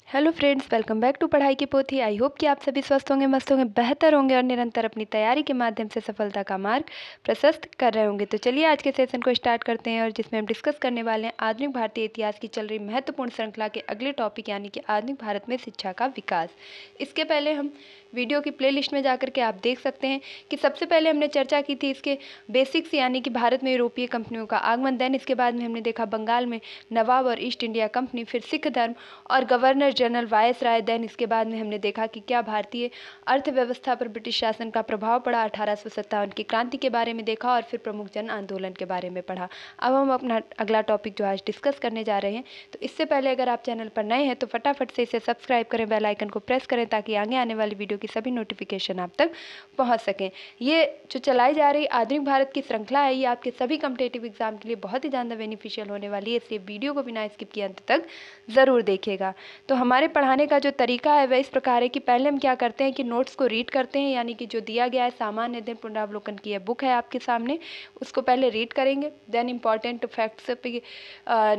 Hello friends, welcome back to पढ़ाई की पोथी। आई होप कि आप सभी स्वस्थ होंगे, मस्त होंगे, बेहतर होंगे और निरंतर अपनी तैयारी के माध्यम से सफलता का मार्ग प्रशस्त कर रहे होंगे। तो चलिए आज के सेशन को स्टार्ट करते हैं और जिसमें हम डिस्कस करने वाले हैं आधुनिक भारतीय इतिहास की चल रही महत्वपूर्ण श्रृंखला के अगले टॉपिक यानी कि आधुनिक भारत में शिक्षा का विकास। इसके पहले हम वीडियो की प्लेलिस्ट में जाकर के आप देख सकते हैं कि सबसे पहले हमने चर्चा की थी इसके बेसिक्स यानी कि भारत में यूरोपीय कंपनियों का आगमन। देन इसके बाद में हमने देखा बंगाल में नवाब और ईस्ट इंडिया कंपनी, फिर सिख धर्म और गवर्नर जनरल वायसराय। देन इसके बाद में हमने देखा कि क्या भारतीय अर्थव्यवस्था पर ब्रिटिश शासन का प्रभाव पड़ा। 1857 की क्रांति के बारे में देखा और फिर प्रमुख जन आंदोलन के बारे में पढ़ा। अब हम अपना अगला टॉपिक जो आज डिस्कस करने जा रहे हैं, तो इससे पहले अगर आप चैनल पर नए हैं तो फटाफट से इसे सब्सक्राइब करें, बेल आइकन को प्रेस करें ताकि आगे आने वाली वीडियो की सभी नोटिफिकेशन आप तक पहुंच सकें। ये जो चलाई जा रही आधुनिक भारत की श्रृंखला है, ये आपके सभी कॉम्पिटेटिव एग्जाम के लिए बहुत ही ज़्यादा बेनिफिशियल होने वाली है, इसलिए वीडियो को बिना स्किप किए अंत तक ज़रूर देखिएगा। तो हमारे पढ़ाने का जो तरीका है वह इस प्रकार है कि पहले हम क्या करते हैं कि नोट्स को रीड करते हैं, यानी कि जो दिया गया है सामान्य अध्ययन पुनरावलोकन की बुक है आपके सामने, उसको पहले रीड करेंगे। देन इंपॉर्टेंट फैक्ट्स पे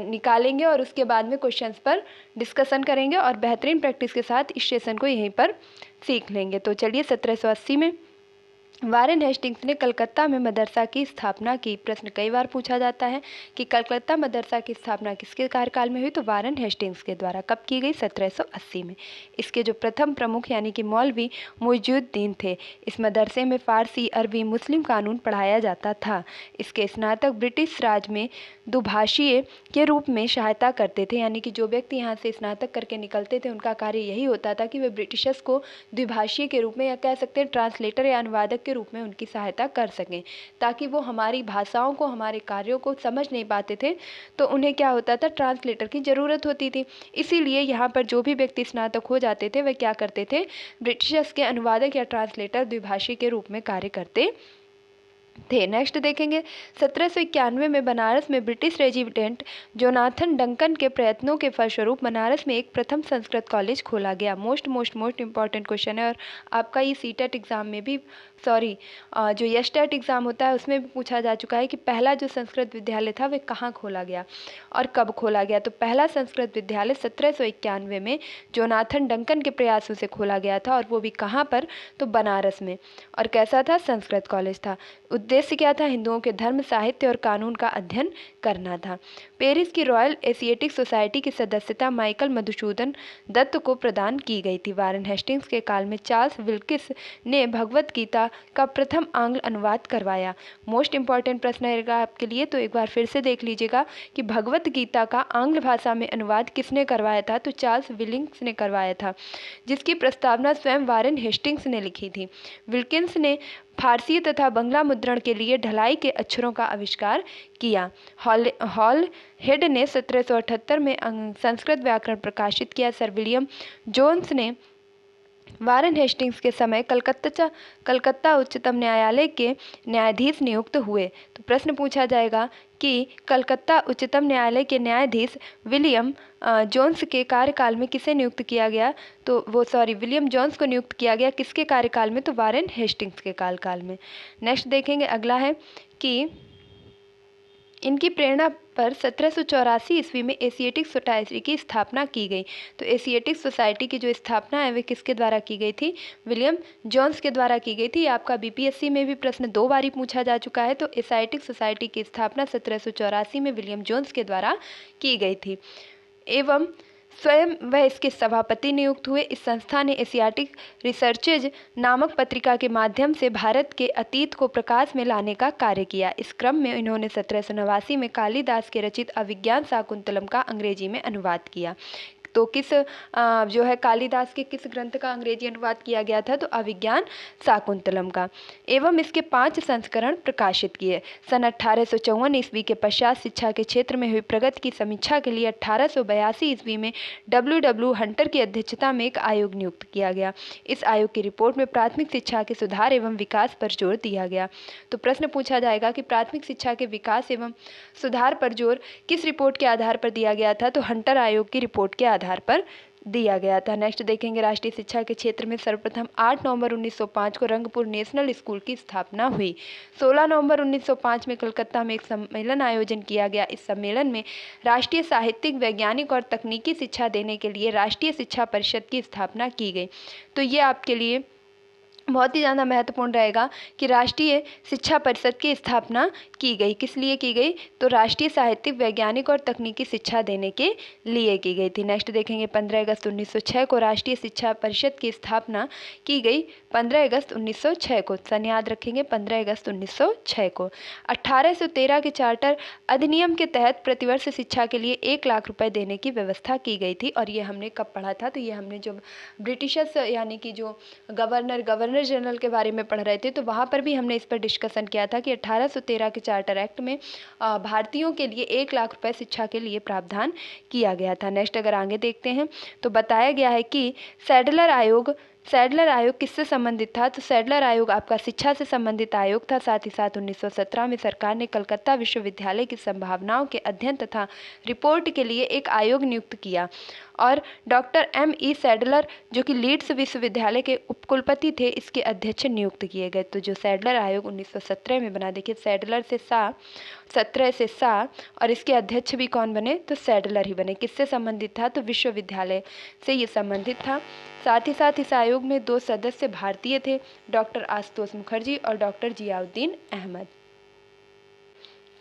निकालेंगे और उसके बाद में क्वेश्चंस पर डिस्कशन करेंगे और बेहतरीन प्रैक्टिस के साथ इस सेशन को यहीं पर सीख लेंगे। तो चलिए, 1780 में वारेन हेस्टिंग्स ने कलकत्ता में मदरसा की स्थापना की। प्रश्न कई बार पूछा जाता है कि कलकत्ता मदरसा की स्थापना किसके कार्यकाल में हुई, तो वारेन हेस्टिंग्स के द्वारा। कब की गई? 1780 में। इसके जो प्रथम प्रमुख यानी कि मौलवी मुइजुद्दीन थे। इस मदरसे में फारसी, अरबी, मुस्लिम कानून पढ़ाया जाता था। इसके स्नातक ब्रिटिश राज में दुभाषीय के रूप में सहायता करते थे, यानी कि जो व्यक्ति यहाँ से स्नातक करके निकलते थे उनका कार्य यही होता था कि वे ब्रिटिशर्स को द्विभाषीय के रूप में, या कह सकते हैं ट्रांसलेटर या अनुवादक के रूप में उनकी सहायता कर सकें, ताकि वो हमारी भाषाओं को, हमारे कार्यों को समझ नहीं पाते थे तो उन्हें क्या होता था, ट्रांसलेटर की ज़रूरत होती थी। इसीलिए यहाँ पर जो भी व्यक्ति स्नातक हो जाते थे वे क्या करते थे, ब्रिटिशर्स के अनुवादक या ट्रांसलेटर द्विभाषी के रूप में कार्य करते थे। नेक्स्ट देखेंगे, 1791 में बनारस में ब्रिटिश रेजिडेंट जोनाथन डंकन के प्रयत्नों के फलस्वरूप बनारस में एक प्रथम संस्कृत कॉलेज खोला गया। मोस्ट इंपॉर्टेंट क्वेश्चन है और आपका ये सीटेट एग्ज़ाम में भी, जो यस्टेट एग्ज़ाम होता है उसमें भी पूछा जा चुका है कि पहला जो संस्कृत विद्यालय था वह कहाँ खोला गया और कब खोला गया। तो पहला संस्कृत विद्यालय 1791 में जोनाथन डंकन के प्रयासों से खोला गया था, और वो भी कहाँ पर, तो बनारस में। और कैसा था? संस्कृत कॉलेज था। उद्देश्य क्या था? हिंदुओं के धर्म, साहित्य और कानून का अध्ययन करना था। पेरिस की रॉयल एशियाटिक सोसाइटी की सदस्यता माइकल मधुसूदन दत्त को प्रदान की गई थी। वारेन हेस्टिंग्स के काल में चार्ल्स विल्किस ने भगवत गीता का प्रथम आंग्ल अनुवाद करवाया। मोस्ट इंपॉर्टेंट प्रश्न रहेगा आपके लिए, तो एक बार फिर से देख लीजिएगा कि भगवत गीता का आंग्ल भाषा में अनुवाद किसने करवाया था, तो चार्ल्स विलिंग्स ने करवाया था, जिसकी प्रस्तावना स्वयं वारेन हेस्टिंग्स ने लिखी थी। विल्किंस ने फारसी तथा बंगला मुद्रण के लिए ढलाई के अक्षरों का आविष्कार किया। हॉल हेड ने 1778 में संस्कृत व्याकरण प्रकाशित किया। सर विलियम जोन्स ने वारेन हेस्टिंग्स के समय कलकत्ता उच्चतम न्यायालय के न्यायाधीश नियुक्त हुए। तो प्रश्न पूछा जाएगा कि कलकत्ता उच्चतम न्यायालय के न्यायाधीश विलियम जोन्स के कार्यकाल में किसे नियुक्त किया गया, तो विलियम जोन्स को नियुक्त किया गया किसके कार्यकाल में, तो वारेन हेस्टिंग्स के कार्यकाल में। नेक्स्ट देखेंगे, अगला है कि इनकी प्रेरणा पर 1784 ईस्वी में एशियाटिक सोसाइटी की स्थापना की गई। तो एशियाटिक सोसाइटी की जो स्थापना है वे किसके द्वारा की गई थी, विलियम जोन्स के द्वारा की गई थी। आपका बीपीएससी में भी प्रश्न 2 बार पूछा जा चुका है। तो एशियाटिक सोसाइटी की स्थापना 1784 में विलियम जोन्स के द्वारा की गई थी एवं स्वयं वह इसके सभापति नियुक्त हुए। इस संस्था ने एशियाटिक रिसर्चेज नामक पत्रिका के माध्यम से भारत के अतीत को प्रकाश में लाने का कार्य किया। इस क्रम में इन्होंने 1789 में कालिदास के रचित अभिज्ञान शाकुंतलम का अंग्रेजी में अनुवाद किया। तो किस जो है कालिदास के किस ग्रंथ का अंग्रेजी अनुवाद किया गया था, तो अभिज्ञान शाकुंतलम का, एवं इसके 5 संस्करण प्रकाशित किए। सन 1854 ईस्वी के पश्चात शिक्षा के क्षेत्र में हुई प्रगति की समीक्षा के लिए 1882 ईस्वी में डब्ल्यू हंटर की अध्यक्षता में एक आयोग नियुक्त किया गया। इस आयोग की रिपोर्ट में प्राथमिक शिक्षा के सुधार एवं विकास पर जोर दिया गया। तो प्रश्न पूछा जाएगा कि प्राथमिक शिक्षा के विकास एवं सुधार पर जोर किस रिपोर्ट के आधार पर दिया गया था, तो हंटर आयोग की रिपोर्ट के आधार पर दिया गया था। नेक्स्ट देखेंगे, राष्ट्रीय शिक्षा के क्षेत्र में सर्वप्रथम 8 नवंबर 1905 को रंगपुर नेशनल स्कूल की स्थापना हुई। 16 नवंबर 1905 में कलकत्ता में एक सम्मेलन आयोजन किया गया। इस सम्मेलन में राष्ट्रीय साहित्यिक, वैज्ञानिक और तकनीकी शिक्षा देने के लिए राष्ट्रीय शिक्षा परिषद की स्थापना की गई। तो ये आपके लिए बहुत ही ज़्यादा महत्वपूर्ण रहेगा कि राष्ट्रीय शिक्षा परिषद की स्थापना की गई। किस लिए की गई? तो राष्ट्रीय साहित्यिक, वैज्ञानिक और तकनीकी शिक्षा देने के लिए की गई थी। नेक्स्ट देखेंगे, 15 अगस्त 1906 को राष्ट्रीय शिक्षा परिषद की स्थापना की गई। 15 अगस्त 1906 को, सन याद रखेंगे, 15 अगस्त 1906 को। 1813 के चार्टर अधिनियम के तहत प्रतिवर्ष शिक्षा के लिए 1 लाख रुपए देने की व्यवस्था की गई थी। और ये हमने कब पढ़ा था? तो ये हमने जो ब्रिटिशर्स यानी कि जो गवर्नर जनरल के बारे में पढ़ रहे थे, तो वहाँ पर भी हमने इस पर डिस्कशन किया था कि 1813 के चार्टर एक्ट में भारतीयों के लिए 1 लाख रुपए शिक्षा के लिए प्रावधान किया गया था। नेक्स्ट अगर आगे देखते हैं तो बताया गया है कि सैडलर आयोग किससे संबंधित था? तो सैडलर आयोग आपका शिक्षा से संबंधित आयोग था। साथ ही साथ 1917 में सरकार ने कलकत्ता विश्वविद्यालय की संभावनाओं के अध्ययन तथा रिपोर्ट के लिए एक आयोग नियुक्त किया और डॉक्टर M.E. सैडलर जो कि लीड्स विश्वविद्यालय के उपकुलपति थे, इसके अध्यक्ष नियुक्त किए गए। तो जो सैडलर आयोग 1917 में बना, देखिए सैडलर से 17 से और इसके अध्यक्ष भी कौन बने? तो सैडलर ही बने। किससे संबंधित था? तो विश्वविद्यालय से ये संबंधित था। साथ ही साथ इस आयोग में 2 सदस्य भारतीय थे, डॉक्टर आशुतोष मुखर्जी और डॉक्टर जियाउद्दीन अहमद।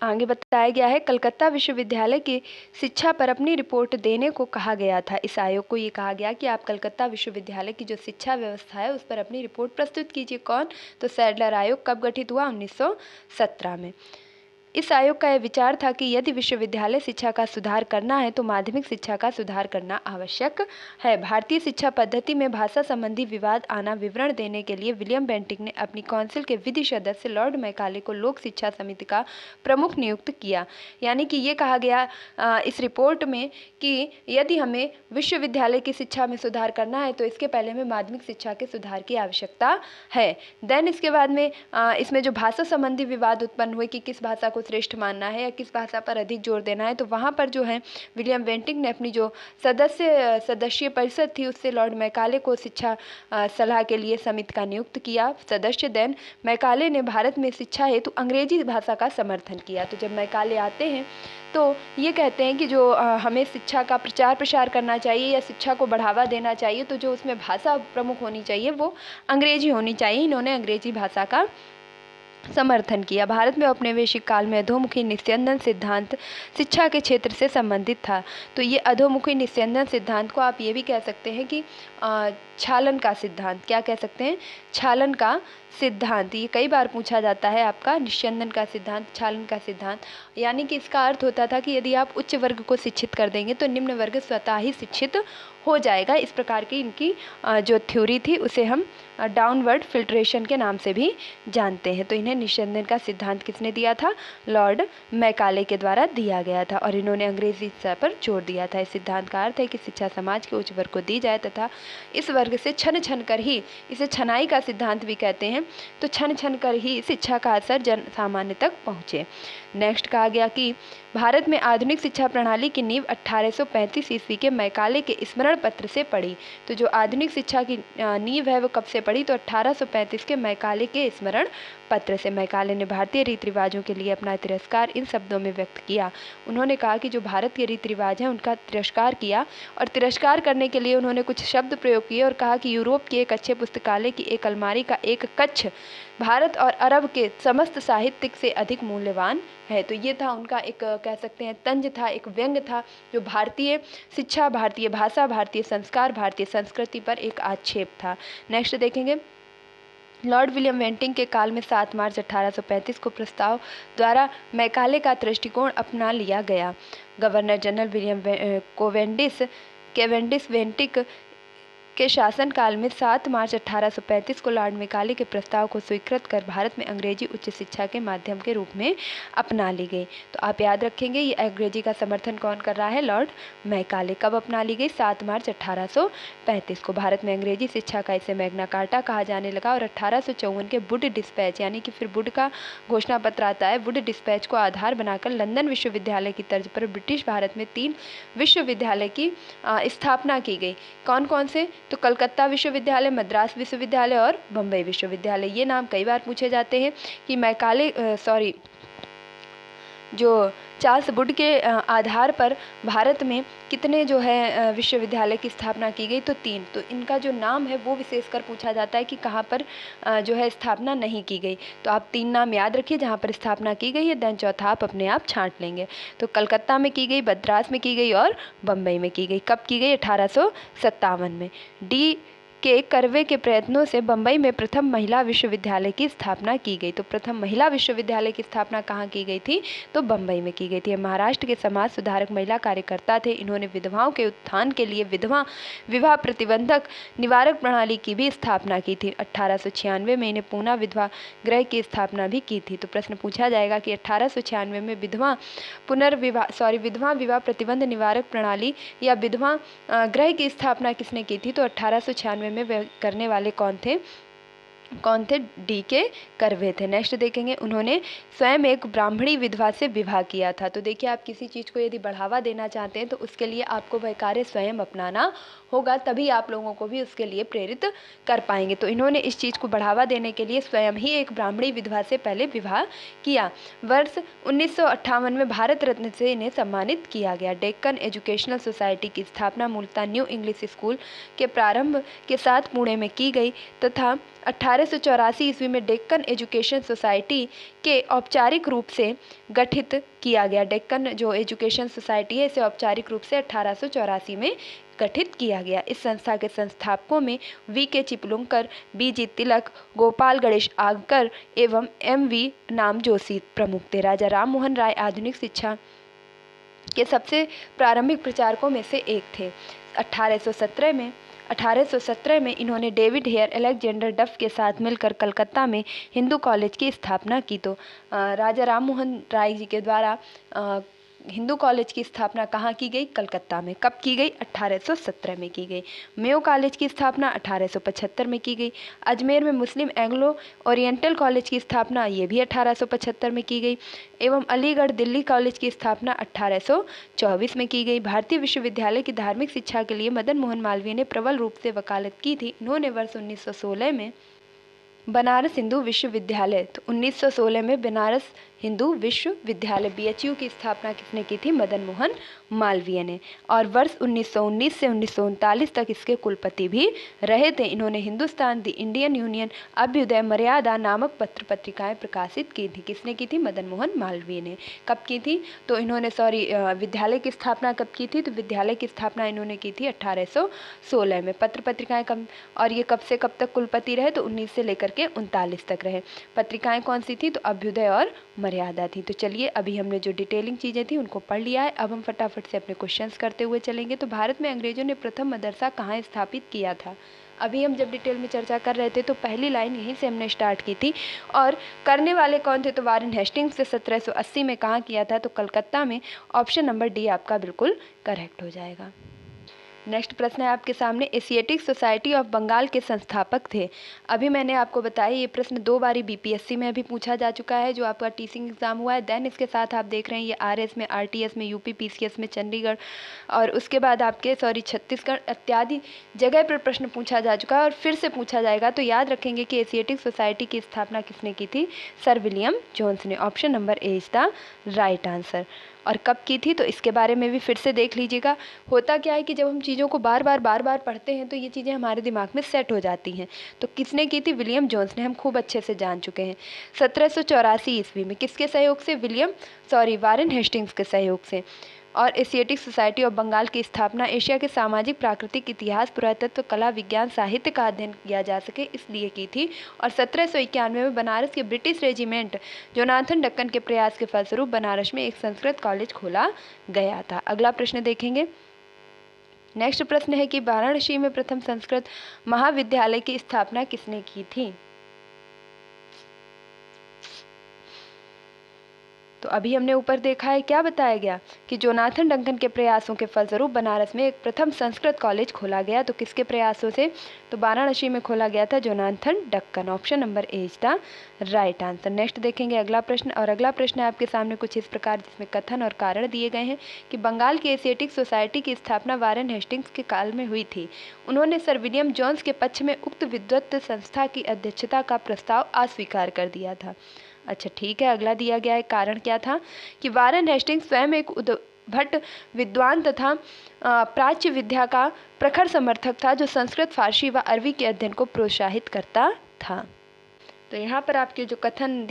आगे बताया गया है, कलकत्ता विश्वविद्यालय की शिक्षा पर अपनी रिपोर्ट देने को कहा गया था। इस आयोग को ये कहा गया कि आप कलकत्ता विश्वविद्यालय की जो शिक्षा व्यवस्था है उस पर अपनी रिपोर्ट प्रस्तुत कीजिए। कौन? तो सैडलर आयोग। कब गठित हुआ? 1917 में। इस आयोग का यह विचार था कि यदि विश्वविद्यालय शिक्षा का सुधार करना है तो माध्यमिक शिक्षा का सुधार करना आवश्यक है। भारतीय शिक्षा पद्धति में भाषा संबंधी विवाद आना विवरण देने के लिए विलियम बेंटिक ने अपनी काउंसिल के विधि सदस्य लॉर्ड मैकाले को लोक शिक्षा समिति का प्रमुख नियुक्त किया। यानी कि ये कहा गया इस रिपोर्ट में कि यदि हमें विश्वविद्यालय की शिक्षा में सुधार करना है तो इसके पहले में माध्यमिक शिक्षा के सुधार की आवश्यकता है। देन इसके बाद में इसमें जो भाषा संबंधी विवाद उत्पन्न हुए कि किस भाषा को श्रेष्ठ मानना है या किस भाषा पर अधिक जोर देना है, तो वहाँ पर जो है विलियम बेंटिक ने अपनी जो सदस्यीय परिषद थी उससे लॉर्ड मैकाले को शिक्षा सलाह के लिए समिति का नियुक्त किया सदस्य। देन मैकाले ने भारत में शिक्षा हेतु अंग्रेजी भाषा का समर्थन किया। तो जब मैकाले आते हैं तो ये कहते हैं कि जो हमें शिक्षा का प्रचार प्रसार करना चाहिए या शिक्षा को बढ़ावा देना चाहिए तो जो उसमें भाषा प्रमुख होनी चाहिए वो अंग्रेजी होनी चाहिए। इन्होंने अंग्रेजी भाषा का समर्थन किया। भारत में औपनिवेशिक काल में अधोमुखी निस्यंदन सिद्धांत शिक्षा के क्षेत्र से संबंधित था। तो ये अधोमुखी निस्यंदन सिद्धांत को आप ये भी कह सकते हैं कि छालन का सिद्धांत। क्या कह सकते हैं? छालन का सिद्धांत। ये कई बार पूछा जाता है आपका, निस्यंदन का सिद्धांत, छालन का सिद्धांत। यानी कि इसका अर्थ होता था कि यदि आप उच्च वर्ग को शिक्षित कर देंगे तो निम्न वर्ग स्वतः ही शिक्षित हो जाएगा। इस प्रकार की इनकी जो थ्योरी थी उसे हम डाउनवर्ड फिल्ट्रेशन के नाम से भी जानते हैं। तो इन्हें निस्यंदन का सिद्धांत किसने दिया था? लॉर्ड मैकाले के द्वारा दिया गया था और इन्होंने अंग्रेजी शिक्षा पर जोर दिया था। इस सिद्धांत का अर्थ है कि शिक्षा समाज के उच्च वर्ग को दी जाए तथा इस वर्ग से छन छन कर ही, इसे छनाई का सिद्धांत भी कहते हैं, तो छन छन कर ही शिक्षा का असर जन सामान्य तक पहुँचे। नेक्स्ट कहा गया कि भारत में आधुनिक शिक्षा प्रणाली की नींव 1835 ईस्वी के मैकाले के स्मरण पत्र से पड़ी। तो जो आधुनिक शिक्षा की नींव है वो कब से पड़ी? तो 1835 के मैकाले के स्मरण पत्र से। मैकाले ने भारतीय रीति रिवाजों के लिए अपना तिरस्कार इन शब्दों में व्यक्त किया। उन्होंने कहा कि जो भारत के रीति रिवाज हैं उनका तिरस्कार किया और तिरस्कार करने के लिए उन्होंने कुछ शब्द प्रयोग किए और कहा कि यूरोप के एक अच्छे पुस्तकालय की एक अलमारी का एक कक्ष भारत और अरब के समस्त साहित्य से अधिक मूल्यवान है। तो ये था उनका एक कह सकते हैं तंज था, एक व्यंग्य था जो भारतीय शिक्षा, भारतीय भाषा, भारतीय संस्कार, भारतीय संस्कृति पर एक आक्षेप था। नेक्स्ट देखेंगे, लॉर्ड विलियम बेंटिक के काल में 7 मार्च 1835 को प्रस्ताव द्वारा मैकाले का दृष्टिकोण अपना लिया गया। Governor general William Cavendish Bentinck के शासनकाल में 7 मार्च 1835 को लॉर्ड मैकाले के प्रस्ताव को स्वीकृत कर भारत में अंग्रेजी उच्च शिक्षा के माध्यम के रूप में अपना ली गई। तो आप याद रखेंगे ये अंग्रेजी का समर्थन कौन कर रहा है, लॉर्ड मैकाले। कब अपना ली गई, 7 मार्च 1835 को। भारत में अंग्रेजी शिक्षा का इसे मैग्ना कार्टा कहा जाने लगा और 1854 के वुड डिस्पैच यानी कि फिर वुड का घोषणा पत्र आता है, वुड डिस्पैच को आधार बनाकर लंदन विश्वविद्यालय की तर्ज पर ब्रिटिश भारत में 3 विश्वविद्यालय की स्थापना की गई। कौन कौन से, तो कलकत्ता विश्वविद्यालय, मद्रास विश्वविद्यालय और बम्बई विश्वविद्यालय। ये नाम कई बार पूछे जाते हैं कि मैकाले जो चार्ल्स वुड के आधार पर भारत में कितने जो है विश्वविद्यालय की स्थापना की गई, तो 3। तो इनका जो नाम है वो विशेषकर पूछा जाता है कि कहाँ पर जो है स्थापना नहीं की गई। तो आप 3 नाम याद रखिए जहाँ पर स्थापना की गई है, देन चौथा आप अपने आप छांट लेंगे। तो कलकत्ता में की गई, मद्रास में की गई और बम्बई में की गई। कब की गई, 1857 में। डी के कर्वे के प्रयत्नों से बम्बई में प्रथम महिला विश्वविद्यालय की स्थापना की गई। तो प्रथम महिला विश्वविद्यालय की स्थापना कहाँ की गई थी, तो बम्बई में की गई थी। महाराष्ट्र के समाज सुधारक महिला कार्यकर्ता थे। इन्होंने विधवाओं के उत्थान के लिए विधवा विवाह प्रतिबंधक निवारक प्रणाली की भी स्थापना की थी। 1896 में इन्हें पूना विधवा गृह की स्थापना भी की थी। तो प्रश्न पूछा जाएगा कि 1896 में विधवा विवाह प्रतिबंध निवारक प्रणाली या विधवा गृह की स्थापना किसने की थी, तो 1896 में वे करने वाले कौन थे, डी के कर्वे थे। नेक्स्ट देखेंगे, उन्होंने स्वयं एक ब्राह्मणी विधवा से विवाह किया था। तो देखिए आप किसी चीज़ को यदि बढ़ावा देना चाहते हैं तो उसके लिए आपको वह कार्य स्वयं अपनाना होगा, तभी आप लोगों को भी उसके लिए प्रेरित कर पाएंगे। तो इन्होंने इस चीज़ को बढ़ावा देने के लिए स्वयं ही एक ब्राह्मणी विधवा से पहले विवाह किया। वर्ष 1958 में भारत रत्न से इन्हें सम्मानित किया गया। डेक्कन एजुकेशनल सोसाइटी की स्थापना मूलतः न्यू इंग्लिश स्कूल के प्रारंभ के साथ पुणे में की गई तथा 1884 ईस्वी में डेक्कन एजुकेशन सोसाइटी के औपचारिक रूप से गठित किया गया। डेक्कन जो एजुकेशन सोसाइटी है इसे औपचारिक रूप से 1884 में गठित किया गया। इस संस्था के संस्थापकों में वी.के. चिपलुंकर, बी.जी. तिलक, गोपाल गणेश आगकर एवं एम.वी. नाम जोशी प्रमुख थे। राजा राम मोहन राय आधुनिक शिक्षा के सबसे प्रारंभिक प्रचारकों में से एक थे। 1817 में इन्होंने डेविड हेयर, अलेक्जेंडर डफ के साथ मिलकर कलकत्ता में हिंदू कॉलेज की स्थापना की। तो राजा राम मोहन राय जी के द्वारा हिंदू कॉलेज की स्थापना कहाँ की गई, कलकत्ता में। कब की गई, 1817 में की गई। मेयो कॉलेज की स्थापना 1875 में की गई। अजमेर में मुस्लिम एंग्लो ओरिएंटल कॉलेज की स्थापना ये भी 1875 में की गई एवं अलीगढ़ दिल्ली कॉलेज की स्थापना 1824 में की गई। भारतीय विश्वविद्यालय की धार्मिक शिक्षा के लिए मदन मोहन मालवीय ने प्रबल रूप से वकालत की थी। इन्होंने वर्ष 1916 में बनारस हिंदू विश्वविद्यालय, तो 1916 में बनारस हिंदू विश्वविद्यालय BHU की स्थापना किसने की थी, मदन मोहन मालवीय ने। और वर्ष 1919 से 1939 तक इसके कुलपति भी रहे थे। इन्होंने Hindustan the Indian Union, Abhyudaya, Maryada नामक पत्र पत्रिकाएं प्रकाशित की थी। किसने की थी, मदन मोहन मालवीय ने। कब की थी, तो इन्होंने विद्यालय की स्थापना कब की थी, तो विद्यालय की स्थापना इन्होंने की थी 1816 में। पत्र पत्रिकाएं कब, और ये कब से कब तक कुलपति रहे, तो 19 से लेकर के 39 तक रहे। पत्रिकाएं कौन सी थी, तो अभ्युदय और मर्यादा थी। तो चलिए अभी हमने जो डिटेलिंग चीज़ें थी उनको पढ़ लिया है। अब हम फटाफट से अपने क्वेश्चंस करते हुए चलेंगे। तो भारत में अंग्रेजों ने प्रथम मदरसा कहाँ स्थापित किया था। अभी हम जब डिटेल में चर्चा कर रहे थे तो पहली लाइन यहीं से हमने स्टार्ट की थी। और करने वाले कौन थे, तो वारेन हेस्टिंग्स से 1780 में कहाँ किया था, तो कलकत्ता में। ऑप्शन नंबर डी आपका बिल्कुल करेक्ट हो जाएगा। नेक्स्ट प्रश्न है आपके सामने, एशियाटिक सोसाइटी ऑफ बंगाल के संस्थापक थे। अभी मैंने आपको बताया ये प्रश्न 2 बारी BPSC में अभी पूछा जा चुका है, जो आपका टीचिंग एग्जाम हुआ है। देन इसके साथ आप देख रहे हैं ये RS में, RTS में, UP PCS में, चंडीगढ़ और उसके बाद आपके छत्तीसगढ़ इत्यादि जगह पर प्रश्न पूछा जा चुका है और फिर से पूछा जाएगा। तो याद रखेंगे कि एशियाटिक सोसाइटी की स्थापना किसने की थी, सर विलियम जोन्स ने। Option number A is the right answer. और कब की थी, तो इसके बारे में भी फिर से देख लीजिएगा। होता क्या है कि जब हम चीज़ों को बार बार पढ़ते हैं तो ये चीज़ें हमारे दिमाग में सेट हो जाती हैं। तो किसने की थी, विलियम जोन्स ने, हम खूब अच्छे से जान चुके हैं। 1784 ईस्वी में किसके सहयोग से, वारेन हेस्टिंग्स के सहयोग से। और एशियाटिक सोसाइटी ऑफ बंगाल की स्थापना एशिया के सामाजिक, प्राकृतिक, इतिहास, पुरातत्व, कला, विज्ञान, साहित्य का अध्ययन किया जा सके इसलिए की थी। और 1791 में बनारस के ब्रिटिश रेजिमेंट जोनाथन डक्कन के प्रयास के फलस्वरूप बनारस में एक संस्कृत कॉलेज खोला गया था। अगला प्रश्न देखेंगे, नेक्स्ट प्रश्न है कि वाराणसी में प्रथम संस्कृत महाविद्यालय की स्थापना किसने की थी? तो अभी हमने ऊपर देखा है, क्या बताया गया कि जोनाथन डंकन के प्रयासों के फलस्वरूप बनारस में एक प्रथम संस्कृत कॉलेज खोला गया। तो किसके प्रयासों से? तो वाराणसी में खोला गया था Jonathan Duncan. Option number A is the right answer. Next देखेंगे अगला प्रश्न, और अगला प्रश्न है आपके सामने कुछ इस प्रकार, जिसमें कथन और कारण दिए गए हैं कि बंगाल की एशियाटिक सोसाइटी की स्थापना वारेन हेस्टिंग्स के काल में हुई थी। उन्होंने सर विलियम जोन्स के पक्ष में उक्त विद्वत संस्था की अध्यक्षता का प्रस्ताव अस्वीकार कर दिया था। अच्छा ठीक है, अगला दिया गया है कारण क्या था कि वारेन हेस्टिंग्स स्वयं एक उद्भट विद्वान तथा प्राच्य विद्या का प्रखर समर्थक था, जो संस्कृत, फारसी व अरबी के अध्ययन को प्रोत्साहित करता था। तो यहाँ पर आपके जो कथन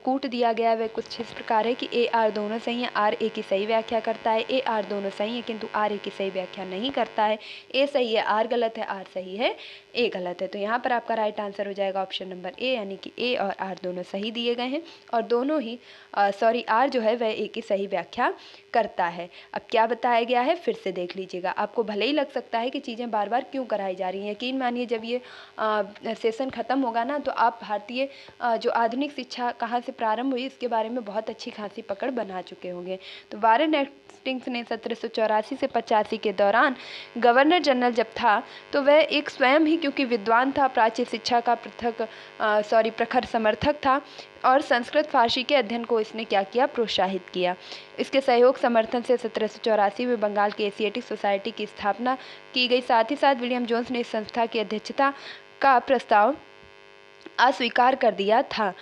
कूट दिया गया है वह कुछ इस प्रकार है कि ए आर दोनों सही है, आर ए की सही व्याख्या करता है। ए आर दोनों सही है किंतु आर ए की सही व्याख्या नहीं करता है। ए सही है, आर गलत है, आर सही है, ए गलत है। तो यहाँ पर आपका राइट आंसर हो जाएगा ऑप्शन नंबर ए, यानी कि ए और आर दोनों सही दिए गए हैं और दोनों ही आर जो है वह ए की सही व्याख्या करता है। अब क्या बताया गया है फिर से देख लीजिएगा। आपको भले ही लग सकता है कि चीज़ें बार बार क्यों कराई जा रही हैं, यकीन मानिए जब ये सेशन ख़त्म होगा ना तो आप भारतीय जो आधुनिक शिक्षा कहाँ से प्रारंभ हुई इसके बारे में बहुत अच्छी खासी पकड़ बना चुके होंगे। तो वारेन हेस्टिंग्स ने 1784 से 85 के दौरान गवर्नर जनरल जब था तो वह एक स्वयं ही, क्योंकि विद्वान था, प्राच्य शिक्षा का प्रखर समर्थक था और संस्कृत फारसी के अध्ययन को इसने क्या किया, प्रोत्साहित किया। इसके सहयोग समर्थन से 1784 में बंगाल की एशियाटिक सोसाइटी की स्थापना की गई। साथ ही साथ विलियम जोन्स ने इस संस्था की अध्यक्षता का प्रस्ताव अस्वीकार कर दिया था।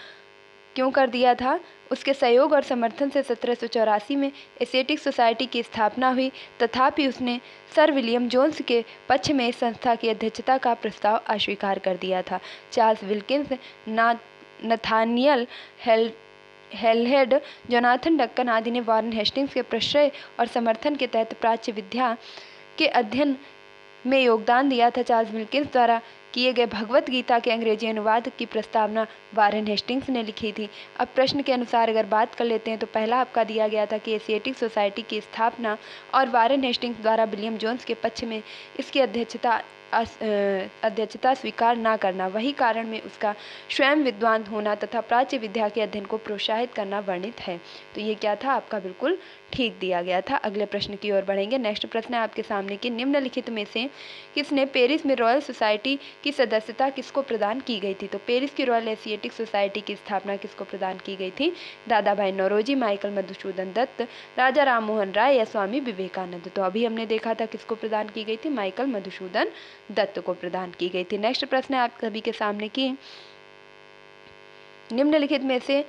क्यों कर दिया था? उसके सहयोग और समर्थन से 1784 में एशियाटिक सोसाइटी की स्थापना हुई, तथापि उसने सर विलियम जोन्स के पक्ष में इस संस्था की अध्यक्षता का प्रस्ताव अस्वीकार कर दिया था। Charles Wilkins, Nathaniel Halhed, Jonathan Duncan आदि ने वारेन हेस्टिंग्स के प्रश्रय और समर्थन के तहत प्राच्य विद्या के अध्ययन में योगदान दिया था। चार्ल्स विल्किंस द्वारा किए गए भगवत गीता के अंग्रेजी अनुवाद की प्रस्तावना वारेन हेस्टिंग्स ने लिखी थी। अब प्रश्न के अनुसार अगर बात कर लेते हैं तो पहला आपका दिया गया था कि एशियाटिक सोसाइटी की स्थापना और वारेन हेस्टिंग्स द्वारा विलियम जोन्स के पक्ष में इसकी अध्यक्षता स्वीकार न करना, वही कारण में उसका स्वयं विद्वान होना तथा प्राच्य विद्या के अध्ययन को प्रोत्साहित करना वर्णित है। तो ये क्या था आपका, बिल्कुल ठीक दिया गया था। अगले प्रश्न की ओर बढ़ेंगे। नेक्स्ट प्रश्न है आपके सामने कि निम्नलिखित में से किसने पेरिस में रॉयल सोसाइटी की सदस्यता किसको प्रदान की गई थी? तो पेरिस की रॉयल एशियाटिक सोसाइटी की स्थापना किसको प्रदान की गई थी? दादा भाई नौरोजी, माइकल मधुसूदन दत्त, राजा राम मोहन राय या स्वामी विवेकानंद। तो अभी हमने देखा था किसको प्रदान की गई थी, माइकल मधुसूदन दत्त को प्रदान की गई थी। नेक्स्ट प्रश्न है आप सभी के सामने कि निम्नलिखित में से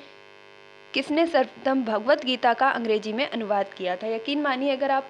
किसने सर्वप्रथम भगवत गीता का अंग्रेजी में अनुवाद किया था? यकीन मानिए अगर आप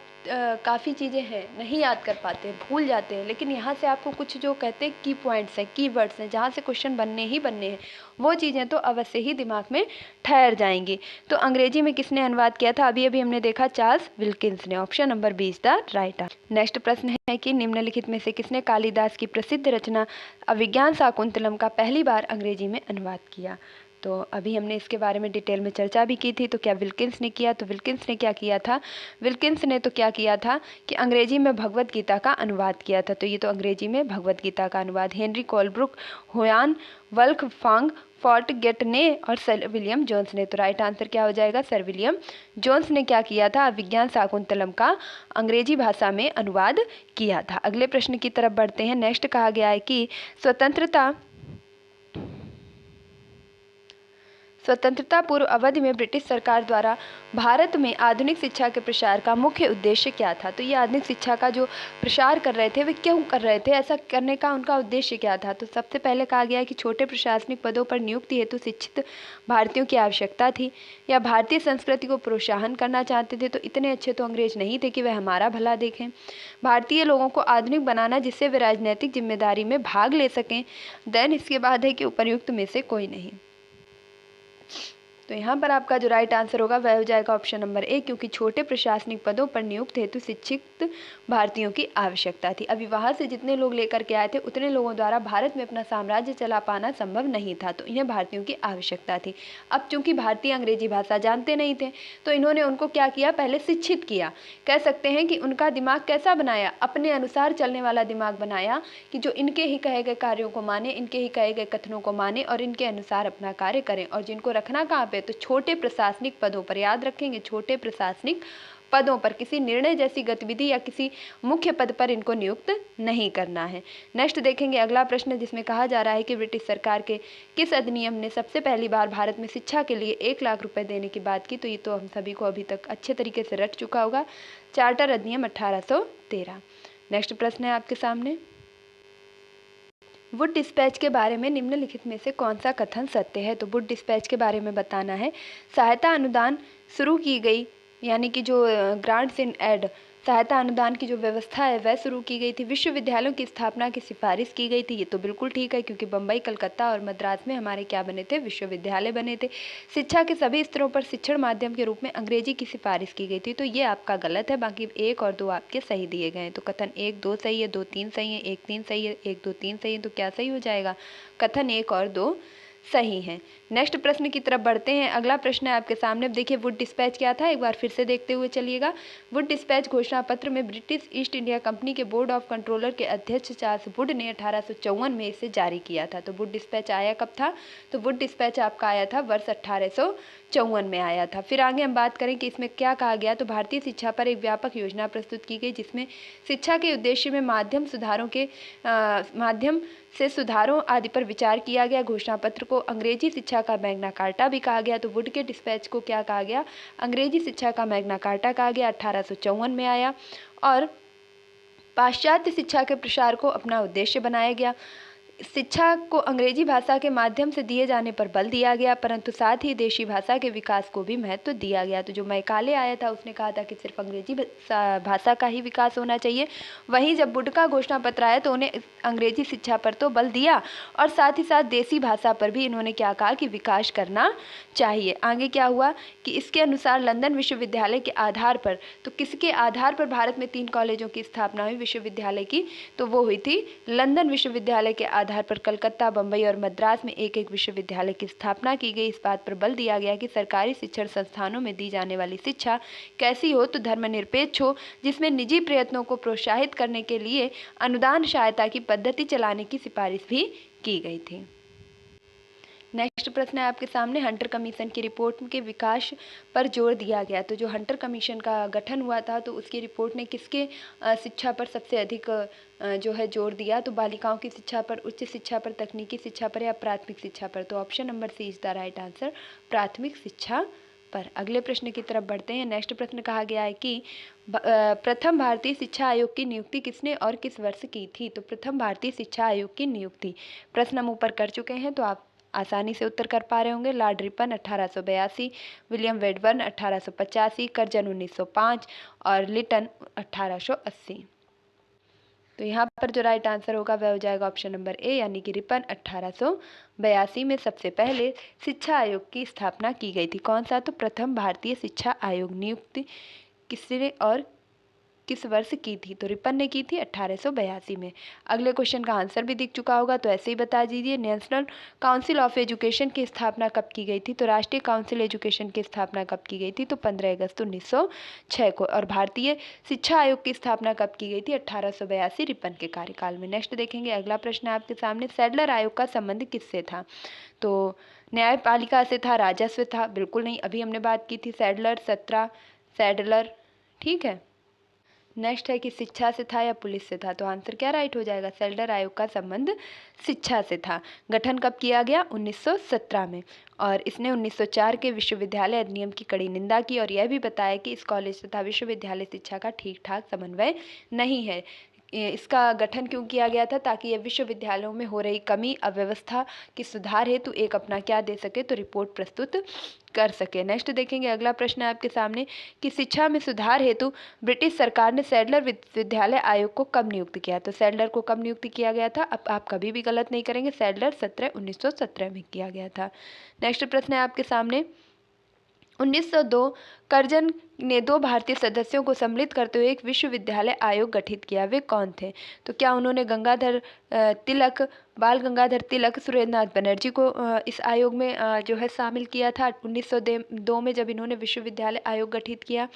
काफ़ी चीज़ें हैं नहीं याद कर पाते, भूल जाते हैं, लेकिन यहाँ से आपको कुछ जो कहते हैं की पॉइंट्स हैं, की वर्ड्स हैं, जहाँ से क्वेश्चन बनने ही बनने हैं, वो चीज़ें तो अवश्य ही दिमाग में ठहर जाएंगी। तो अंग्रेजी में किसने अनुवाद किया था? अभी अभी हमने देखा चार्ल्स विल्किंस ने। Option number B is the right answer. Next प्रश्न है कि निम्नलिखित में से किसने कालिदास की प्रसिद्ध रचना अभिज्ञान शाकुंतलम का पहली बार अंग्रेजी में अनुवाद किया? तो अभी हमने इसके बारे में डिटेल में चर्चा भी की थी। तो क्या विल्किंस ने किया? तो विल्किंस ने क्या किया था? विल्किंस ने तो क्या किया था कि अंग्रेजी में भगवत गीता का अनुवाद किया था। तो ये तो अंग्रेजी में भगवत गीता का अनुवाद हेनरी कोलब्रुक, होयान वल्फगांग फॉर्ट गेटने और सर विलियम जोन्स ने। तो राइट आंसर क्या हो जाएगा? सर विलियम जोन्स ने क्या किया था? अभिज्ञान शाकुंतलम का अंग्रेजी भाषा में अनुवाद किया था। अगले प्रश्न की तरफ बढ़ते हैं। नेक्स्ट कहा गया है कि स्वतंत्रता पूर्व अवधि में ब्रिटिश सरकार द्वारा भारत में आधुनिक शिक्षा के प्रसार का मुख्य उद्देश्य क्या था? तो ये आधुनिक शिक्षा का जो प्रसार कर रहे थे वे क्यों कर रहे थे? ऐसा करने का उनका उद्देश्य क्या था? तो सबसे पहले कहा गया है कि छोटे प्रशासनिक पदों पर नियुक्ति हेतु शिक्षित भारतीयों की आवश्यकता थी, या भारतीय संस्कृति को प्रोत्साहन करना चाहते थे। तो इतने अच्छे तो अंग्रेज नहीं थे कि वह हमारा भला देखें। भारतीय लोगों को आधुनिक बनाना जिससे वे राजनीतिक जिम्मेदारी में भाग ले सकें। देन इसके बाद है कि उपर्युक्त में से कोई नहीं। तो यहाँ पर आपका जो राइट आंसर होगा वह हो जाएगा ऑप्शन नंबर ए, क्योंकि छोटे प्रशासनिक पदों पर नियुक्त हेतु शिक्षित भारतीयों की आवश्यकता थी। अभी वहाँ से जितने लोग लेकर के आए थे उतने लोगों द्वारा भारत में अपना साम्राज्य चला पाना संभव नहीं था, तो इन्हें भारतीयों की आवश्यकता थी। अब चूंकि भारतीय अंग्रेजी भाषा जानते नहीं थे तो इन्होंने उनको क्या किया, पहले शिक्षित किया। कह सकते हैं कि उनका दिमाग कैसा बनाया, अपने अनुसार चलने वाला दिमाग बनाया, कि जो इनके ही कहे गए कार्यों को माने, इनके ही कहे गए कथनों को माने और इनके अनुसार अपना कार्य करें। और जिनको रखना कहाँ पे, तो छोटे प्रशासनिक पदों पर। याद रखेंगे, छोटे प्रशासनिक पदों पर, किसी निर्णय जैसी गतिविधि या किसी मुख्य पद पर इनको नियुक्त नहीं करना है। नेक्स्ट देखेंगे अगला प्रश्न, जिसमें कहा जा रहा है कि ब्रिटिश सरकार के किस अधिनियम ने सबसे पहली बार भारत में शिक्षा के लिए 1 लाख रुपए देने की बात की। तो ये तो हम सभी को अभी तक अच्छे तरीके से रट चुका होगा, चार्टर अधिनियम 1813। नेक्स्ट प्रश्न है आपके सामने, वुड डिस्पैच के बारे में निम्नलिखित में से कौन सा कथन सत्य है। तो वुड डिस्पैच के बारे में बताना है, सहायता अनुदान शुरू की गई, यानी कि जो ग्रांट्स इन एड, सहायता अनुदान की जो व्यवस्था है वह शुरू की गई थी। विश्वविद्यालयों की स्थापना की सिफारिश की गई थी। ये तो बिल्कुल ठीक है, क्योंकि बम्बई, कलकत्ता और मद्रास में हमारे क्या बने थे, विश्वविद्यालय बने थे। शिक्षा के सभी स्तरों पर शिक्षण माध्यम के रूप में अंग्रेजी की सिफारिश की गई थी। तो ये आपका गलत है, बाकी 1 और 2 आपके सही दिए गए हैं। तो कथन 1, 2 सही है, 2, 3 सही है, 1, 3 सही है, 1, 2, 3 सही है। तो क्या सही हो जाएगा, कथन 1 और 2 सही है। नेक्स्ट प्रश्न की तरफ बढ़ते हैं। अगला प्रश्न है आपके सामने। देखिए वुड डिस्पैच क्या था, एक बार फिर से देखते हुए चलिएगा। वुड डिस्पैच घोषणा पत्र में ब्रिटिश ईस्ट इंडिया कंपनी के बोर्ड ऑफ कंट्रोलर के अध्यक्ष चार्ल्स वुड ने 1854 में इसे जारी किया था। तो वुड डिस्पैच आया कब था, तो वुड डिस्पैच आपका आया था वर्ष 1854 में आया था। फिर आगे हम बात करें कि इसमें क्या कहा गया, तो भारतीय शिक्षा पर एक व्यापक योजना प्रस्तुत की गई, जिसमें शिक्षा के उद्देश्य में माध्यम से सुधारों आदि पर विचार किया गया। घोषणा पत्र को अंग्रेजी शिक्षा का मैग्ना कार्टा भी कहा गया। तो वुड के डिस्पैच को क्या कहा गया, अंग्रेजी शिक्षा का मैग्ना कार्टा कहा गया। 1854 में आया। और पाश्चात्य शिक्षा के प्रसार को अपना उद्देश्य बनाया गया। शिक्षा को अंग्रेजी भाषा के माध्यम से दिए जाने पर बल दिया गया, परंतु साथ ही देशी भाषा के विकास को भी महत्व दिया गया। तो जो मैकाले आया था उसने कहा था कि सिर्फ अंग्रेजी भाषा का ही विकास होना चाहिए। वहीं जब वुड का घोषणा पत्र आया तो उन्हें अंग्रेजी शिक्षा पर तो बल दिया और साथ ही साथ देसी भाषा पर भी इन्होंने क्या कहा कि विकास करना चाहिए। आगे क्या हुआ कि इसके अनुसार लंदन विश्वविद्यालय के आधार पर, तो किसके आधार पर भारत में 3 कॉलेजों की स्थापना हुई विश्वविद्यालय की, तो वो हुई थी लंदन विश्वविद्यालय के आधार पर कलकत्ता, बम्बई और मद्रास में एक एक विश्वविद्यालय की स्थापना की गई। इस बात पर बल दिया गया कि सरकारी शिक्षण संस्थानों में दी जाने वाली शिक्षा कैसी हो, तो धर्मनिरपेक्ष हो, जिसमें निजी प्रयत्नों को प्रोत्साहित करने के लिए अनुदान सहायता की पद्धति चलाने की सिफारिश भी की गई थी। नेक्स्ट प्रश्न है आपके सामने, हंटर कमीशन की रिपोर्ट के विकास पर जोर दिया गया। तो जो हंटर कमीशन का गठन हुआ था तो उसकी रिपोर्ट ने किसके शिक्षा पर सबसे अधिक जो है जोर दिया, तो बालिकाओं की शिक्षा पर, उच्च शिक्षा पर, तकनीकी शिक्षा पर या प्राथमिक शिक्षा पर। तो option number C is the right answer, प्राथमिक शिक्षा पर। अगले प्रश्न की तरफ बढ़ते हैं। नेक्स्ट प्रश्न कहा गया है कि प्रथम भारतीय शिक्षा आयोग की नियुक्ति किसने और किस वर्ष की थी। तो प्रथम भारतीय शिक्षा आयोग की नियुक्ति प्रश्न हम ऊपर कर चुके हैं, तो आप आसानी से उत्तर कर पा रहे होंगे। लॉर्ड रिपन 1882, विलियम वेडबर्न 1885, कर्जन 1905 और लिटन 1880। तो यहाँ पर जो राइट आंसर होगा वह हो जाएगा ऑप्शन नंबर ए, यानी कि रिपन 1882 में सबसे पहले शिक्षा आयोग की स्थापना की गई थी। कौन सा, तो प्रथम भारतीय शिक्षा आयोग। नियुक्ति किसने और किस वर्ष की थी, तो रिपन ने की थी 1882 में। अगले क्वेश्चन का आंसर भी दिख चुका होगा, तो ऐसे ही बता दीजिए। नेशनल काउंसिल ऑफ एजुकेशन की स्थापना कब की गई थी, तो राष्ट्रीय काउंसिल एजुकेशन की स्थापना कब की गई थी, तो 15 अगस्त 1906 को। और भारतीय शिक्षा आयोग की स्थापना कब की गई थी, 1882 रिपन के कार्यकाल में। नेक्स्ट देखेंगे अगला प्रश्न आपके सामने, सैडलर आयोग का संबंध किससे था। तो न्यायपालिका से था, राजस्व था, बिल्कुल नहीं, अभी हमने बात की थी सैडलर, सत्रा, सैडलर, ठीक है। नेक्स्ट है कि शिक्षा से था या पुलिस से था, तो आंसर क्या राइट हो जाएगा, सैडलर आयोग का संबंध शिक्षा से था। गठन कब किया गया, 1917 में। और इसने 1904 के विश्वविद्यालय अधिनियम की कड़ी निंदा की और यह भी बताया कि इस कॉलेज तथा विश्वविद्यालय शिक्षा का ठीक ठाक समन्वय नहीं है। इसका गठन क्यों किया गया था, ताकि यह विश्वविद्यालयों में हो रही कमी, अव्यवस्था की सुधार हेतु एक अपना क्या दे सके, तो रिपोर्ट प्रस्तुत कर सके। नेक्स्ट देखेंगे अगला प्रश्न है आपके सामने कि शिक्षा में सुधार हेतु ब्रिटिश सरकार ने सैडलर विश्वविद्यालय आयोग को कब नियुक्त किया। तो सैडलर को कब नियुक्त किया गया था, अब आप कभी भी गलत नहीं करेंगे, सैडलर 1917 में किया गया था। नेक्स्ट प्रश्न है आपके सामने 1902 कर्जन ने 2 भारतीय सदस्यों को सम्मिलित करते हुए एक विश्वविद्यालय आयोग गठित किया। वे कौन थे? तो क्या उन्होंने तिलक, बाल गंगाधर तिलक, सुरेंद्रनाथ बनर्जी को इस आयोग में जो है शामिल किया था 1902 में जब इन्होंने विश्वविद्यालय आयोग गठित किया,